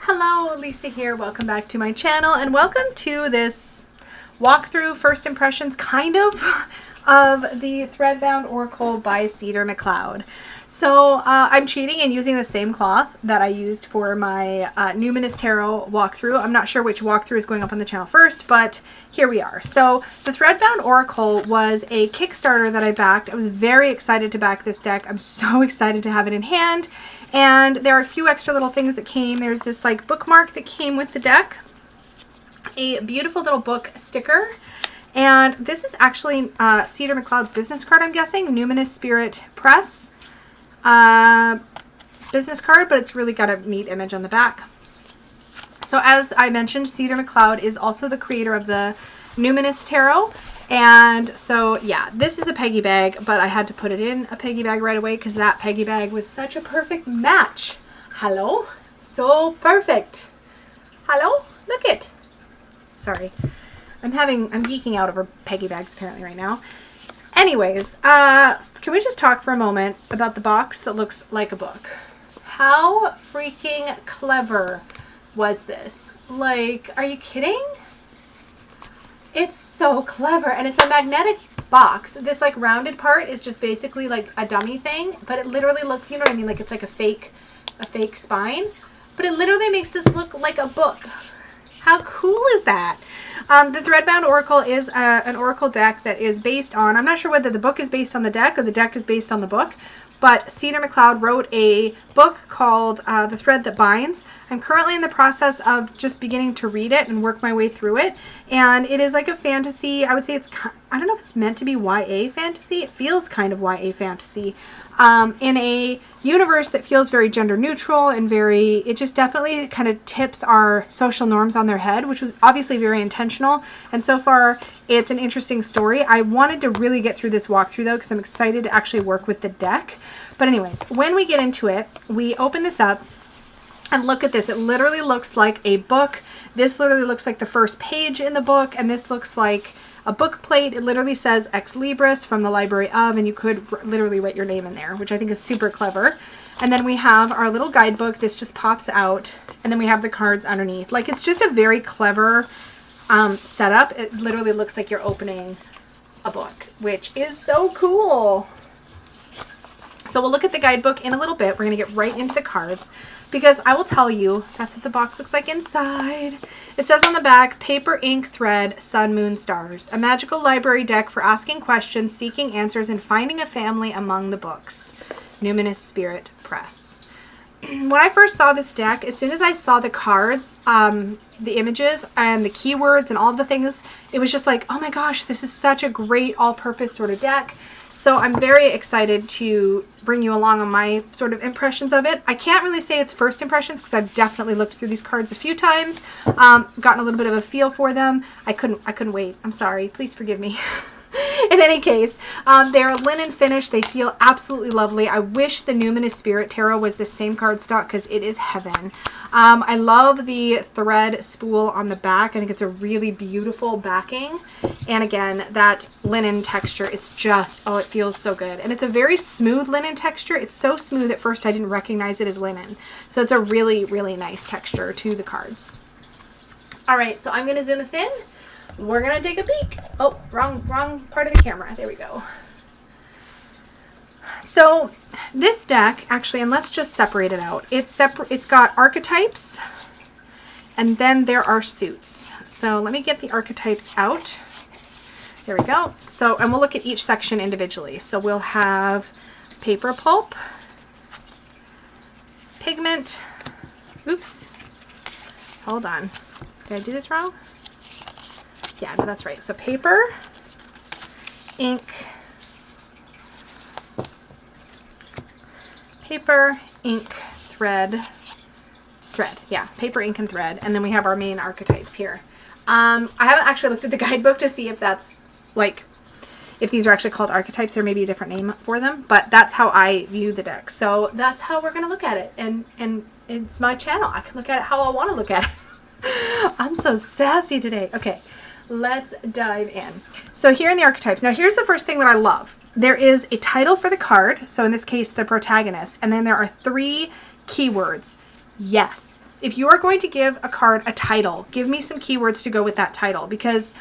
Hello, Lisa here. Welcome back to my channel and welcome to this walkthrough, first impressions kind of the Threadbound Oracle by Cedar McCloud. So I'm cheating and using the same cloth that I used for my Numinous Tarot walkthrough. I'm not sure which walkthrough is going up on the channel first, but here we are. So the Threadbound Oracle was a Kickstarter that I backed. I was very excited to back this deck. I'm so excited to have it in hand. And there are a few extra little things that came. There's this like bookmark that came with the deck, a beautiful little book sticker, and this is actually Cedar McCloud's business card, I'm guessing, Numinous Spirit Press business card, but it's really got a neat image on the back. So as I mentioned, Cedar McCloud is also the creator of the Numinous Tarot. And so, yeah, this is a Peggy bag, but I had to put it in a Peggy bag right away because that Peggy bag was such a perfect match. Hello? So perfect. Hello? Look it. Sorry. I'm geeking out over Peggy bags apparently right now. Anyways, can we just talk for a moment about the box that looks like a book? How freaking clever was this? Like, are you kidding? It's so clever, and it's a magnetic box. This like rounded part is just basically like a dummy thing, but it literally looks, you know what I mean? Like it's like a fake spine, but it literally makes this look like a book. How cool is that? The Threadbound Oracle is an Oracle deck that is based on, I'm not sure whether the book is based on the deck or the deck is based on the book, but Cedar McCloud wrote a book called The Thread That Binds. I'm currently in the process of just beginning to read it and work my way through it. And it is like a fantasy. I would say it's, I don't know if it's meant to be YA fantasy. It feels kind of YA fantasy in a universe that feels very gender neutral and very, it just definitely kind of tips our social norms on their head, which was obviously very intentional. And so far, it's an interesting story. I wanted to really get through this walkthrough though, because I'm excited to actually work with the deck. But anyways, when we get into it, we open this up and look at this. It literally looks like a book. This literally looks like the first page in the book, and this looks like a book plate. It literally says Ex Libris from the Library of, and you could literally write your name in there, which I think is super clever. And then we have our little guidebook. This just pops out, and then we have the cards underneath. Like, it's just a very clever setup. It literally looks like you're opening a book, which is so cool. So we'll look at the guidebook in a little bit. We're going to get right into the cards because I will tell you that's what the box looks like inside. It says on the back, paper, ink, thread, sun, moon, stars. A magical library deck for asking questions, seeking answers, and finding a family among the books. Numinous Spirit Press. When I first saw this deck, as soon as I saw the cards, the images and the keywords and all the things, it was just like, oh my gosh, this is such a great all-purpose sort of deck. So I'm very excited to bring you along on my sort of impressions of it. I can't really say it's first impressions because I've definitely looked through these cards a few times, gotten a little bit of a feel for them. I couldn't wait. I'm sorry. Please forgive me. In any case, they're linen finish. They feel absolutely lovely. I wish the Numinous Spirit Tarot was the same cardstock because it is heaven. I love the thread spool on the back. I think it's a really beautiful backing. And again, that linen texture, it's just, oh, it feels so good. And it's a very smooth linen texture. It's so smooth at first I didn't recognize it as linen. So it's a really, really nice texture to the cards. All right, so I'm going to zoom us in. We're going to take a peek. Oh, wrong part of the camera. There we go. So this deck, actually, and let's just separate it out. It's got archetypes, and then there are suits. So let me get the archetypes out. There we go. So, and we'll look at each section individually. So we'll have paper pulp, pigment. Oops. Hold on. Did I do this wrong? Yeah, no, that's right. So paper, ink, thread. Yeah, paper, ink, and thread. And then we have our main archetypes here. I haven't actually looked at the guidebook to see if that's like, if these are actually called archetypes. There may be a different name for them, but that's how I view the deck. So that's how we're going to look at it. And it's my channel. I can look at it how I want to look at it. I'm so sassy today. Okay. Let's dive in. So here in the archetypes, now here's the first thing that I love. There is a title for the card, so in this case, the protagonist, and then there are 3 keywords. Yes, if you are going to give a card a title, give me some keywords to go with that title, because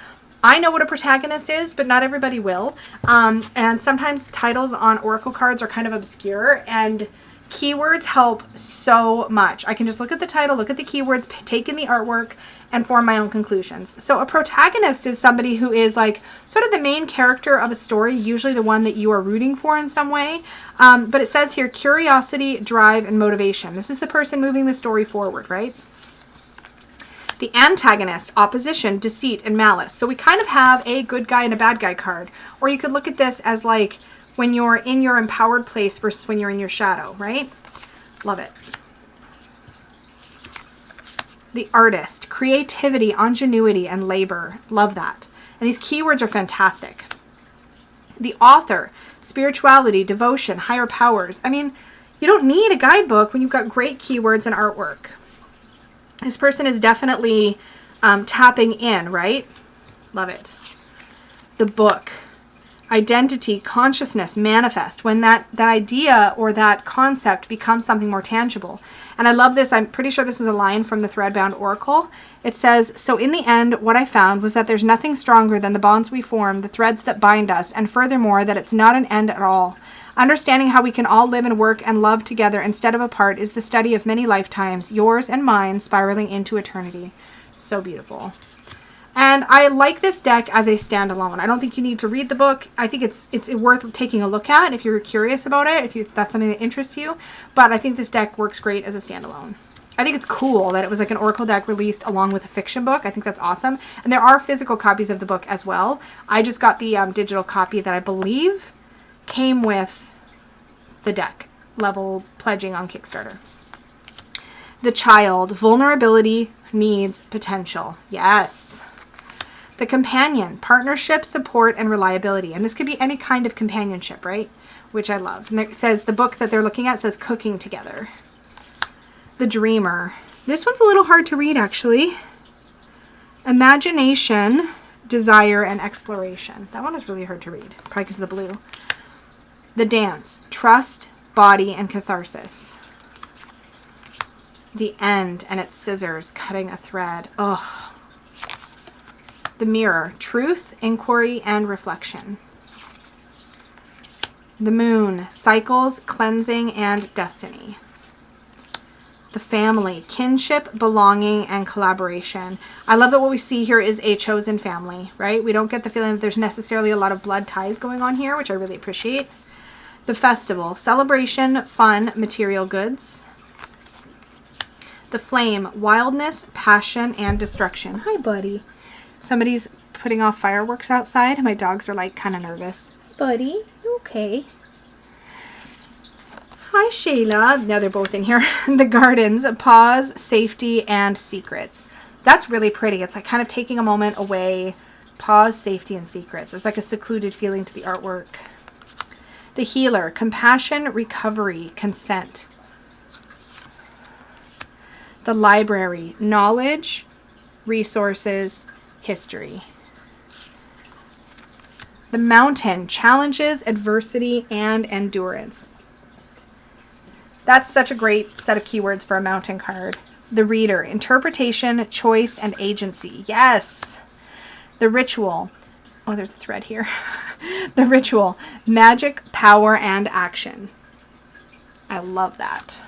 I know what a protagonist is, but not everybody will. And sometimes titles on oracle cards are kind of obscure, and keywords help so much. I can just look at the title, look at the keywords, take in the artwork, and form my own conclusions. So a protagonist is somebody who is like sort of the main character of a story, usually the one that you are rooting for in some way. But it says here, curiosity, drive, and motivation. This is the person moving the story forward, right? The antagonist, opposition, deceit, and malice. So we kind of have a good guy and a bad guy card. Or you could look at this as like when you're in your empowered place versus when you're in your shadow, right? Love it. The artist, creativity, ingenuity, and labor. Love that. And these keywords are fantastic. The author, spirituality, devotion, higher powers. I mean, you don't need a guidebook when you've got great keywords and artwork. This person is definitely tapping in, right? Love it. The book, identity, consciousness, manifest. When that idea or that concept becomes something more tangible. And I love this. I'm pretty sure this is a line from the Threadbound Oracle. It says, so in the end, what I found was that there's nothing stronger than the bonds we form, the threads that bind us, and furthermore, that it's not an end at all. Understanding how we can all live and work and love together instead of apart is the study of many lifetimes, yours and mine, spiraling into eternity. So beautiful. And I like this deck as a standalone. I don't think you need to read the book. I think it's worth taking a look at if you're curious about it, if that's something that interests you. But I think this deck works great as a standalone. I think it's cool that it was like an oracle deck released along with a fiction book. I think that's awesome. And there are physical copies of the book as well. I just got the digital copy that I believe came with the deck level pledging on Kickstarter. The child, vulnerability, needs, potential. Yes. The companion, partnership, support, and reliability. And this could be any kind of companionship, right? Which I love. And it says, the book that they're looking at says cooking together. The dreamer. This one's a little hard to read, actually. Imagination, desire, and exploration. That one is really hard to read, probably because of the blue. The dance, trust, body, and catharsis. The end, and it's scissors cutting a thread. Oh. The mirror, truth, inquiry, and reflection. The moon, cycles, cleansing, and destiny. The family, kinship, belonging, and collaboration. I love that what we see here is a chosen family, right? We don't get the feeling that there's necessarily a lot of blood ties going on here, which I really appreciate. The festival, celebration, fun, material goods. The flame, wildness, passion, and destruction. Hi, buddy. Somebody's putting off fireworks outside. My dogs are like kind of nervous. Buddy, you okay? Hi, Shayla. Now they're both in here. The gardens, pause, safety, and secrets. That's really pretty. It's like kind of taking a moment away. Pause, safety, and secrets. There's like a secluded feeling to the artwork. The healer, compassion, recovery, consent. The library, knowledge, resources, history. The mountain, challenges, adversity, and endurance. That's such a great set of keywords for a mountain card. The reader, interpretation, choice, and agency. Yes. The ritual. Oh, there's a thread here. The ritual, magic, power, and action. I love that.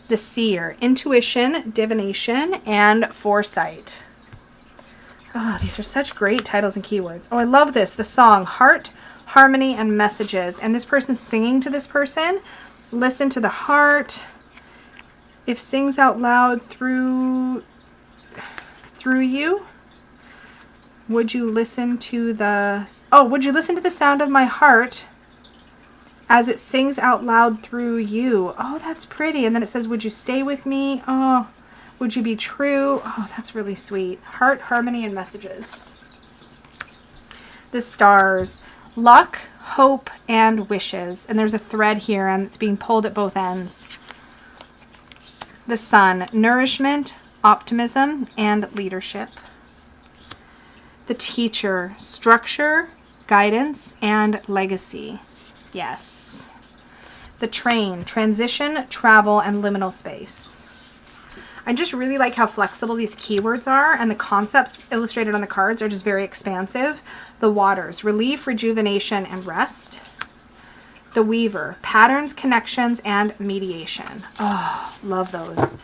The seer, intuition, divination, and foresight. Oh, these are such great titles and keywords. Oh, I love this. The song, heart, harmony, and messages. And this person's singing to this person. Listen to the heart. If sings out loud through you, would you listen to the sound of my heart as it sings out loud through you? Oh, that's pretty. And then it says, would you stay with me? Oh, would you be true? Oh, that's really sweet. Heart, harmony, and messages. The stars, luck, hope, and wishes. And there's a thread here and it's being pulled at both ends. The sun, nourishment, optimism, and leadership. The teacher, structure, guidance, and legacy. Yes. The train, transition, travel, and liminal space. I just really like how flexible these keywords are, and the concepts illustrated on the cards are just very expansive. The Waters, relief, rejuvenation, and rest. The Weaver, patterns, connections, and mediation. Oh, love those.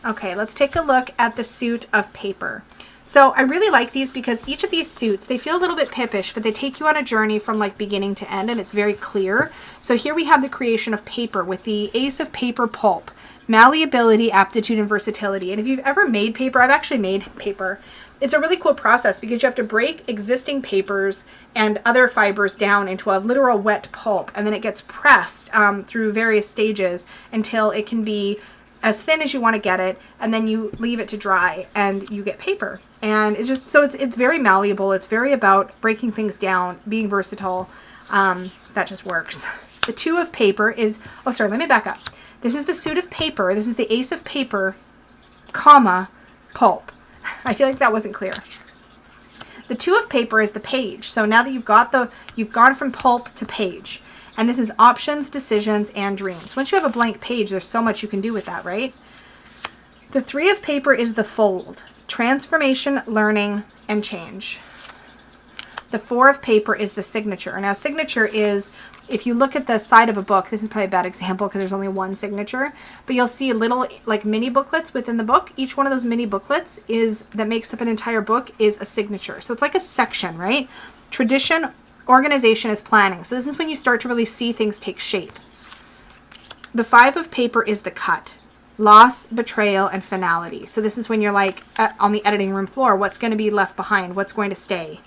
Okay, let's take a look at the Suit of Paper. So I really like these because each of these suits, they feel a little bit pippish, but they take you on a journey from like beginning to end, and it's very clear. So here we have the creation of paper with the Ace of Paper pulp, malleability, aptitude, and versatility. And if you've ever made paper, I've actually made paper. It's a really cool process because you have to break existing papers and other fibers down into a literal wet pulp, and then it gets pressed through various stages until it can be as thin as you want to get it, and then you leave it to dry and you get paper. And it's just, so it's very malleable. It's very about breaking things down, being versatile. That just works. The Two of Paper is, oh sorry, let me back up. This is the Suit of Paper. This is the Ace of Paper, comma, pulp. I feel like that wasn't clear. The Two of Paper is the page. So now that you've gone from pulp to page. And this is options, decisions, and dreams. Once you have a blank page, there's so much you can do with that, right? The Three of Paper is the fold. Transformation, learning, and change. The Four of Paper is the signature. Now, signature is, if you look at the side of a book, this is probably a bad example because there's only one signature, but you'll see little like mini booklets within the book. Each one of those mini booklets that makes up an entire book is a signature. So it's like a section, right? Tradition, organization is planning. So this is when you start to really see things take shape. The Five of Paper is the cut. Loss, betrayal, and finality. So this is when you're like on the editing room floor, what's going to be left behind? What's going to stay?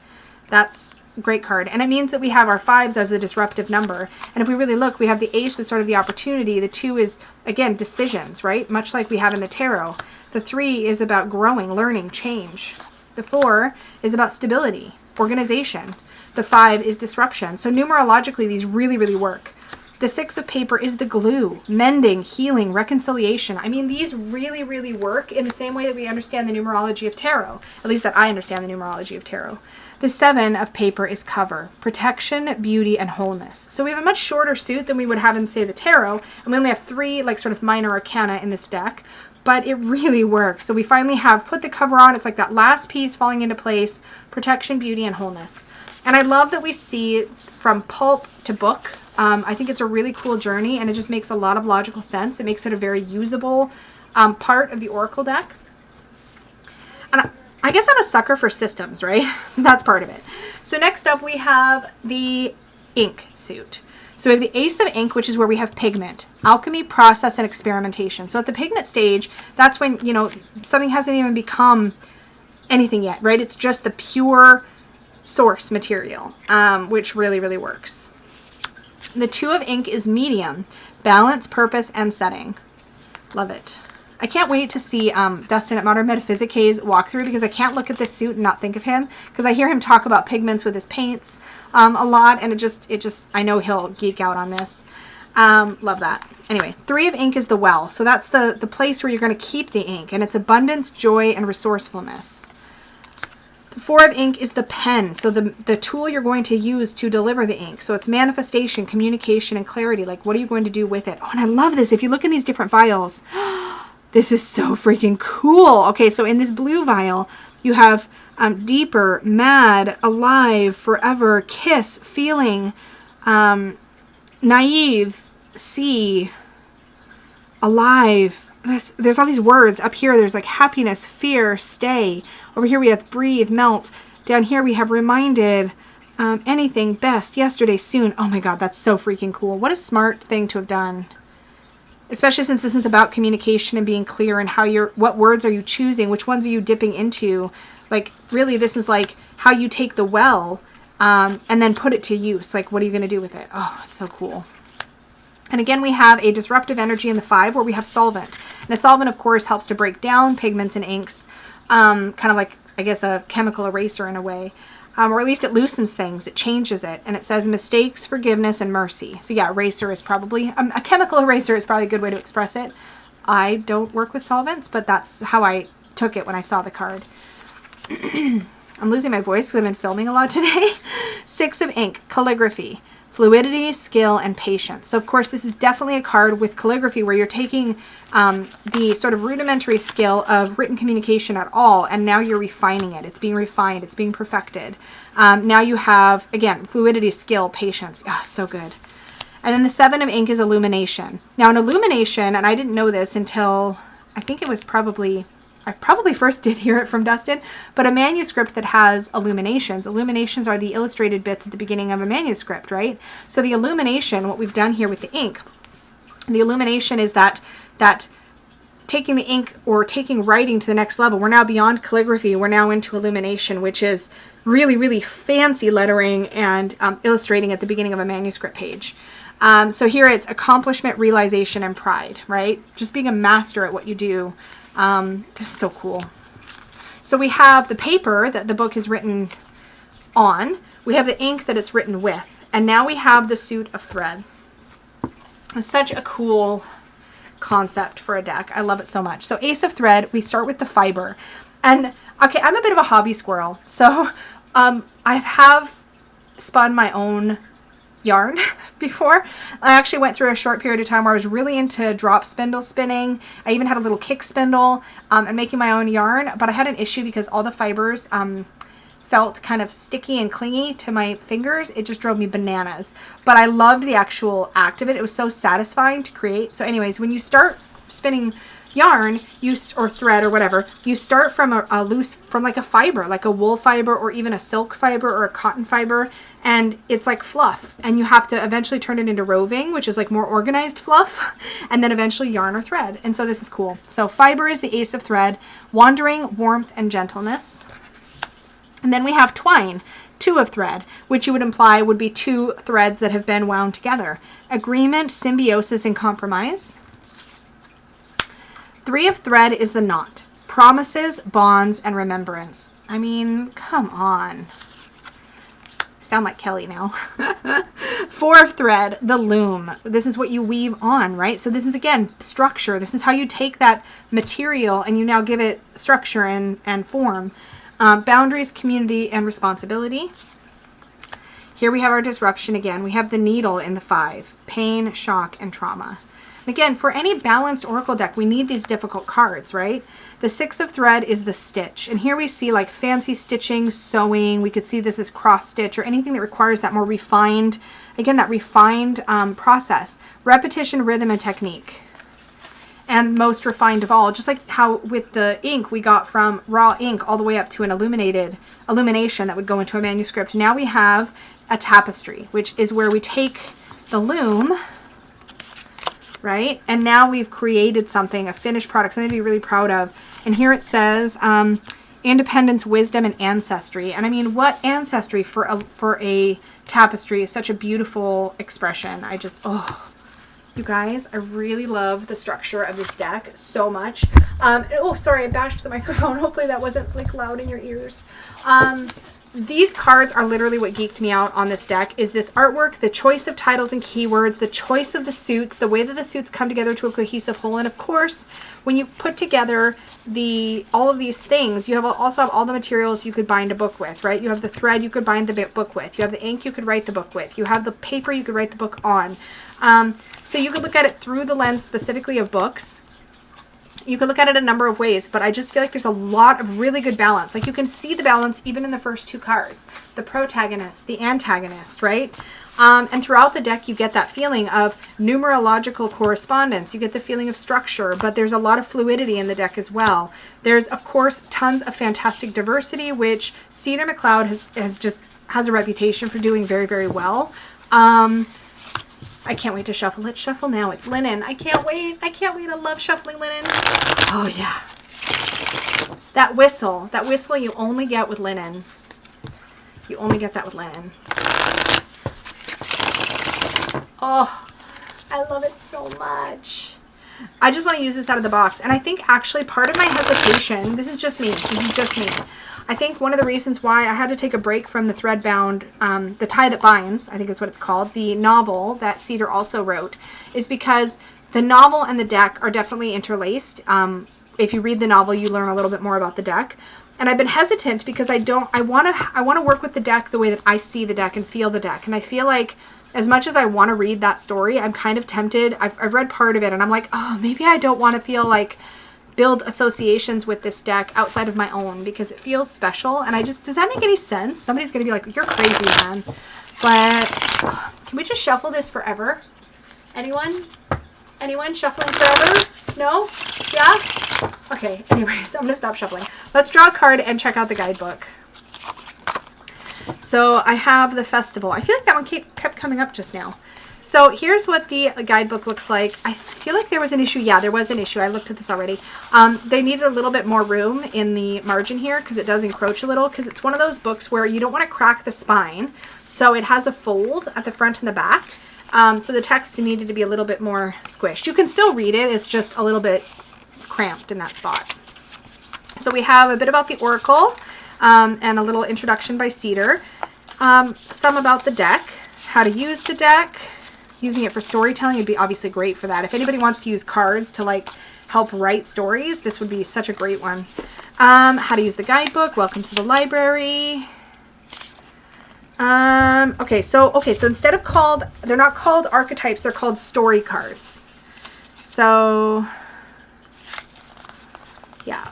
That's a great card. And it means that we have our fives as a disruptive number. And if we really look, we have the Ace as sort of the opportunity. The Two is, again, decisions, right? Much like we have in the tarot. The Three is about growing, learning, change. The Four is about stability, organization. The Five is disruption. So numerologically, these really, really work. The Six of Paper is the glue, mending, healing, reconciliation. I mean, these really, really work in the same way that we understand the numerology of tarot. At least that I understand the numerology of tarot. The Seven of Paper is cover, protection, beauty, and wholeness. So we have a much shorter suit than we would have in, say, the tarot. And we only have three, like, sort of minor arcana in this deck. But it really works. So we finally have put the cover on. It's like that last piece falling into place. Protection, beauty, and wholeness. And I love that we see from pulp to book. I think it's a really cool journey, and it just makes a lot of logical sense. It makes it a very usable part of the Oracle deck. And I guess I'm a sucker for systems, right? So that's part of it. So next up we have the ink suit. So we have the Ace of Ink, which is where we have pigment, alchemy, process, and experimentation. So at the pigment stage, that's when, you know, something hasn't even become anything yet, right? It's just the pure source material, which really, really works. The Two of Ink is medium, balance, purpose, and setting. Love it. I can't wait to see Dustin at Modern Metaphysics walkthrough, because I can't look at this suit and not think of him, because I hear him talk about pigments with his paints a lot, and it just I know he'll geek out on this. Love that. Anyway, Three of Ink is the well. So that's the place where you're going to keep the ink, and it's abundance, joy, and resourcefulness. The Four of Ink is the pen, so the tool you're going to use to deliver the ink. So it's manifestation, communication, and clarity. Like, what are you going to do with it? Oh, and I love this. If you look in these different vials, this is so freaking cool. Okay, so in this blue vial, you have deeper, mad, alive, forever, kiss, feeling, naive, see, alive. There's all these words. Up here, there's like happiness, fear, stay. Over here we have breathe, melt. Down here we have reminded, anything, best, yesterday, soon. Oh my God, that's so freaking cool. What a smart thing to have done. Especially since this is about communication and being clear, and what words are you choosing? Which ones are you dipping into? Like, really, this is like how you take the well and then put it to use. Like, what are you going to do with it? Oh, so cool. And again, we have a disruptive energy in the Five where we have solvent. And a solvent, of course, helps to break down pigments and inks, kind of like, I guess, a chemical eraser in a way. Or at least it loosens things, it changes it. And it says mistakes, forgiveness, and mercy. So yeah, eraser is probably, a chemical eraser is probably a good way to express it. I don't work with solvents, but that's how I took it when I saw the card. I'm losing my voice because I've been filming a lot today. Six of Ink, calligraphy. fluidity, skill, and patience. So of course this is definitely a card with calligraphy where you're taking the sort of rudimentary skill of written communication at all, and now you're refining it. It's being refined, it's being perfected. Now you have, again, fluidity, skill, patience. Ah, so good. And then the 7 of ink is illumination. Now an illumination, and I didn't know this until, I think it was I probably first did hear it from Dustin, but a manuscript that has illuminations. Illuminations are the illustrated bits at the beginning of a manuscript, right? So the illumination, what we've done here with the ink, the illumination is that taking the ink or taking writing to the next level. We're now beyond calligraphy. We're now into illumination, which is really, really fancy lettering and illustrating at the beginning of a manuscript page. So here it's accomplishment, realization, and pride, right? Just being a master at what you do. Just so cool. So we have the paper that the book is written on. We have the ink that it's written with. And now we have the suit of thread. It's such a cool concept for a deck. I love it so much. So Ace of Thread, we start with the fiber. And okay, I'm a bit of a hobby squirrel. So I have spun my own yarn before. I actually went through a short period of time where I was really into drop spindle spinning. I even had a little kick spindle and making my own yarn, but I had an issue because all the fibers felt kind of sticky and clingy to my fingers. It just drove me bananas. But I loved the actual act of it. It was so satisfying to create. So anyways, when you start spinning yarn, or thread or whatever, you start from a loose, from like a fiber, like a wool fiber or even a silk fiber or a cotton fiber, and it's like fluff, and you have to eventually turn it into roving, which is like more organized fluff, and then eventually yarn or thread. And so this is cool. So fiber is the Ace of Thread, wandering, warmth, and gentleness. And then we have twine, 2 of thread, which you would imply would be 2 threads that have been wound together. Agreement, symbiosis, and compromise. 3 of thread is the knot. Promises, bonds, and remembrance. I mean, come on. I sound like Kelly now. 4 of thread, the loom. This is what you weave on, right? So this is, again, structure. This is how you take that material and you now give it structure and form. Boundaries, community, and responsibility. Here we have our disruption again. We have the needle in the 5. Pain, shock, and trauma. Again, for any balanced oracle deck, we need these difficult cards, right? The 6 of thread is the stitch. And here we see like fancy stitching, sewing. We could see this as cross stitch or anything that requires that more refined, again, that refined process. Repetition, rhythm, and technique. And most refined of all, just like how with the ink we got from raw ink all the way up to an illumination that would go into a manuscript. Now we have a tapestry, which is where we take the loom, right? And now we've created something, a finished product, something to be really proud of. And here it says independence, wisdom, and ancestry. And I mean, what ancestry for a tapestry is such a beautiful expression. I just, oh, you guys, I really love the structure of this deck so much. Oh, sorry, I bashed the microphone. Hopefully that wasn't like loud in your ears. These cards are literally what geeked me out on this deck, is this artwork, the choice of titles and keywords, the choice of the suits, the way that the suits come together to a cohesive whole. And of course, when you put together all of these things, you also have all the materials you could bind a book with, right? You have the thread you could bind the book with. You have the ink you could write the book with. You have the paper you could write the book on. So you could look at it through the lens specifically of books. You could look at it a number of ways, but I just feel like there's a lot of really good balance. Like you can see the balance even in the first 2 cards. The protagonist, the antagonist, right? And throughout the deck, you get that feeling of numerological correspondence. You get the feeling of structure, but there's a lot of fluidity in the deck as well. There's, of course, tons of fantastic diversity, which Cedar McCloud has a reputation for doing very, very well. I can't wait to shuffle. Let's shuffle now. It's linen. I can't wait. I can't wait. I love shuffling linen. Oh, yeah. That whistle you only get with linen. You only get that with linen. Oh, I love it so much. I just want to use this out of the box. And I think actually part of my hesitation, this is just me. I think one of the reasons why I had to take a break from the Threadbound, The Tie That Binds, I think is what it's called, the novel that Cedar also wrote, is because the novel and the deck are definitely interlaced. If you read the novel, you learn a little bit more about the deck. And I've been hesitant because I want to work with the deck the way that I see the deck and feel the deck. And I feel like as much as I want to read that story, I'm kind of tempted. I've read part of it and I'm like, oh, maybe I don't want to feel like build associations with this deck outside of my own because it feels special. And I just, does that make any sense? Somebody's going to be like, you're crazy, man. But can we just shuffle this forever? Anyone? Anyone shuffling forever? No? Yeah? Okay, anyways, I'm going to stop shuffling. Let's draw a card and check out the guidebook. So I have the festival. I feel like that one kept coming up just now. So here's what the guidebook looks like. I feel like there was an issue. Yeah, there was an issue. I looked at this already. They needed a little bit more room in the margin here because it does encroach a little, because it's one of those books where you don't want to crack the spine. So it has a fold at the front and the back. So the text needed to be a little bit more squished. You can still read it. It's just a little bit cramped in that spot. So we have a bit about the Oracle and a little introduction by Cedar. Some about the deck, how to use the deck. Using it for storytelling would be obviously great for that. If anybody wants to use cards to like help write stories, this would be such a great one. How to use the guidebook. Welcome to the library. Okay, so instead of they're not called archetypes, they're called story cards. So yeah.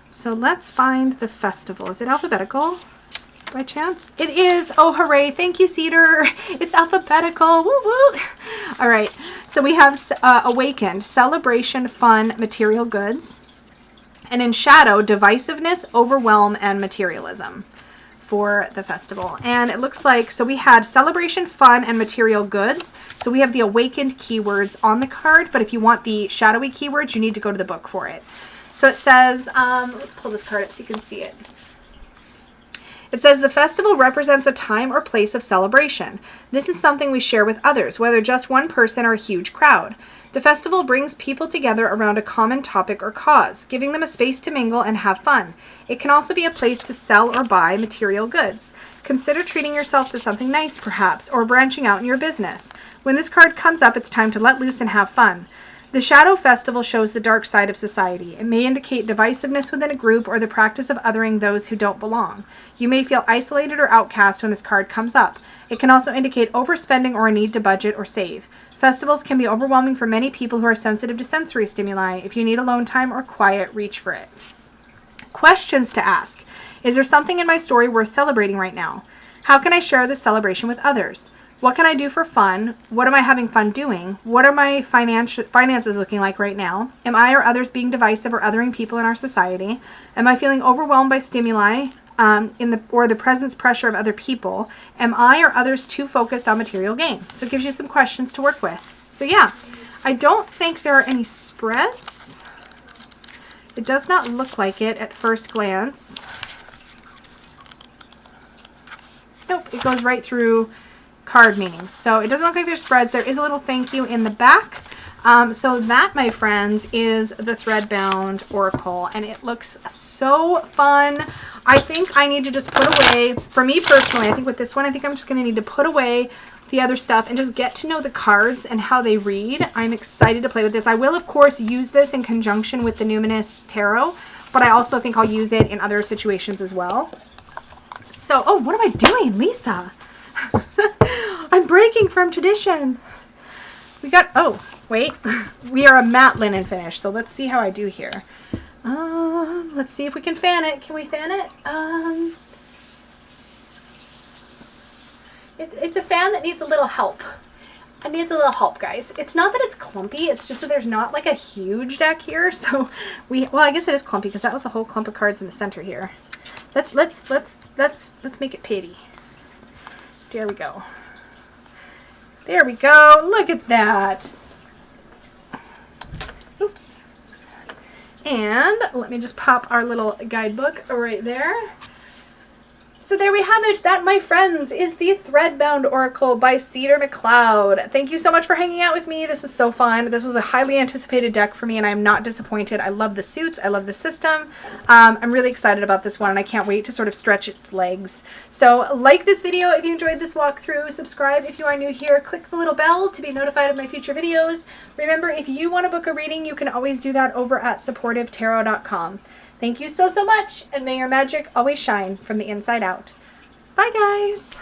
So let's find the festival. Is it alphabetical by chance? It is. Oh, hooray. Thank you, Cedar. It's alphabetical. Woo woo. All right. So we have Awakened, Celebration, Fun, Material Goods. And in Shadow, Divisiveness, Overwhelm, and Materialism for the festival. And it looks like, so we had Celebration, Fun, and Material Goods. So we have the Awakened keywords on the card, but if you want the shadowy keywords, you need to go to the book for it. So it says, let's pull this card up so you can see it. It says the festival represents a time or place of celebration. This is something we share with others, whether just one person or a huge crowd. The festival brings people together around a common topic or cause, giving them a space to mingle and have fun. It can also be a place to sell or buy material goods. Consider treating yourself to something nice, perhaps, or branching out in your business. When this card comes up, it's time to let loose and have fun. The Shadow Festival shows the dark side of society. It may indicate divisiveness within a group or the practice of othering those who don't belong. You may feel isolated or outcast when this card comes up. It can also indicate overspending or a need to budget or save. Festivals can be overwhelming for many people who are sensitive to sensory stimuli. If you need alone time or quiet, reach for it. Questions to ask. Is there something in my story worth celebrating right now? How can I share this celebration with others? What can I do for fun? What am I having fun doing? What are my finances looking like right now? Am I or others being divisive or othering people in our society? Am I feeling overwhelmed by stimuli or the presence pressure of other people? Am I or others too focused on material gain? So it gives you some questions to work with. So yeah, I don't think there are any spreads. It does not look like it at first glance. Nope, it goes right through card meanings. So it doesn't look like there's spreads. There is a little thank you in the back. So that, my friends, is the Threadbound Oracle, and it looks so fun. I think I need to just put away, for me personally, I think with this one, I think I'm just going to need to put away the other stuff and just get to know the cards and how they read. I'm excited to play with this. I will, of course, use this in conjunction with the Numinous Tarot, but I also think I'll use it in other situations as well. So, oh, what am I doing, Lisa? I'm breaking from tradition. We got, oh, wait. We are a matte linen finish, so let's see how I do here. Let's see if we can fan it. Can we fan it? It's a fan that needs a little help. It needs a little help, guys. It's not that it's clumpy. It's just that there's not like a huge deck here. So well, I guess it is clumpy because that was a whole clump of cards in the center here. Let's make it pretty. There we go. There we go. Look at that. Oops. And let me just pop our little guidebook right there. So there we have it. That, my friends, is the Threadbound Oracle by Cedar McCloud. Thank you so much for hanging out with me. This is so fun. This was a highly anticipated deck for me, and I'm not disappointed. I love the suits. I love the system. I'm really excited about this one, and I can't wait to sort of stretch its legs. So like this video if you enjoyed this walkthrough. Subscribe if you are new here. Click the little bell to be notified of my future videos. Remember, if you want to book a reading, you can always do that over at supportivetarot.com. Thank you so much, and may your magic always shine from the inside out. Bye, guys.